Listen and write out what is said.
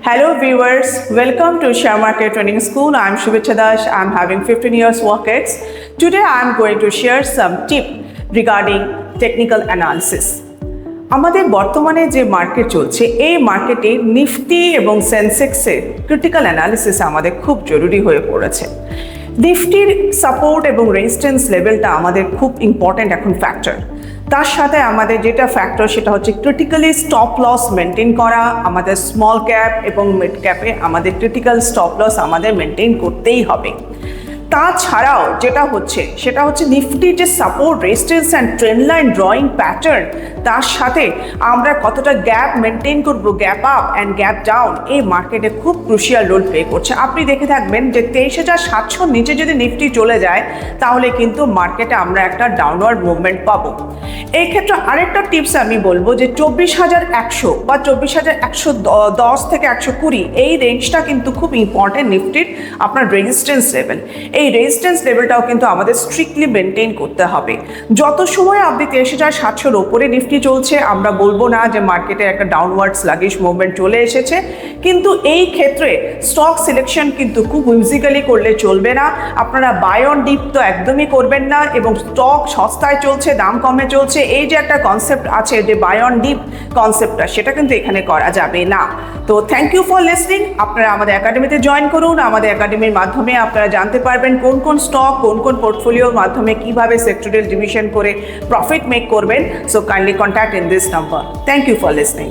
Hello viewers, welcome to Share Market Training School. I'm Shubhecha Das. I'm having 15 years work ex. Today I'm going to share some tip regarding technical analysis. আমাদের বর্তমানে যে market চলছে এই মার্কেটে Nifty এবং সেন্সেক্সের critical analysis আমাদের খুব জরুরি হয়ে পড়েছে। নিফটির সাপোর্ট এবং রেজিস্ট্যান্স লেভেলটা আমাদের খুব ইম্পর্ট্যান্ট এখন ফ্যাক্টর। তার সাথে আমাদের যেটা ফ্যাক্টর সেটা হচ্ছে ক্রিটিক্যালি স্টপ লস মেনটেন করা। আমাদের স্মল ক্যাপ এবং মিড ক্যাপে আমাদের ক্রিটিক্যাল স্টপ লস আমাদের মেনটেন করতেই হবে। তাছাড়াও যেটা হচ্ছে সেটা হচ্ছে নিফটির যে support resistance and trend line drawing pattern, তার সাথে আমরা কতটা গ্যাপ মেনটেন করবো, gap up and gap down, এই মার্কেটে খুব ক্রুশিয়াল রোল প্লে করছে। আপনি দেখে থাকবেন যে 23,700 নিচে যদি নিফটি চলে যায় তাহলে কিন্তু মার্কেটে আমরা একটা ডাউনওয়ার্ড মুভমেন্ট পাবো। এই ক্ষেত্রে আরেকটা টিপস আমি বলবো যে 24,100 বা 24,110 থেকে 120 এই রেঞ্জটা কিন্তু খুব ইম্পর্টেন্ট নিফটির আপনার রেজিস্ট্যান্স লেভেল। এই রেজিস্ট্যান্স লেভেলটাও কিন্তু আমাদের স্ট্রিক্টলি মেনটেন করতে হবে। যত সময় আপনি 23,700 ওপরে নিফটি চলছে, আমরা বলবো না যে মার্কেটে একটা ডাউনওয়ার্ড স্লাগিশ মুভমেন্ট চলে এসেছে, কিন্তু এই ক্ষেত্রে স্টক সিলেকশন কিন্তু খুব হুইজিক্যালি করলে চলবে না। আপনারা বাই অন ডিপ তো একদমই করবেন না, এবং স্টক সস্তায় চলছে দাম কমে চলছে এই যে একটা কনসেপ্ট আছে যে বাই অন ডিপ কনসেপ্টটা, সেটা কিন্তু এখানে করা যাবে না। তো থ্যাংক ইউ ফর লিসনিং। আপনারা আমাদের একাডেমিতে জয়েন করুন। আমাদের একাডেমির মাধ্যমে আপনারা জানতে পারবেন কোন কোন স্টক, কোন কোন পোর্টফোলিওর মাধ্যমে কিভাবে সেক্টরিয়াল ডিভিশন করে প্রফিট মেক করবেন। So kindly contact in this number. Thank you for listening.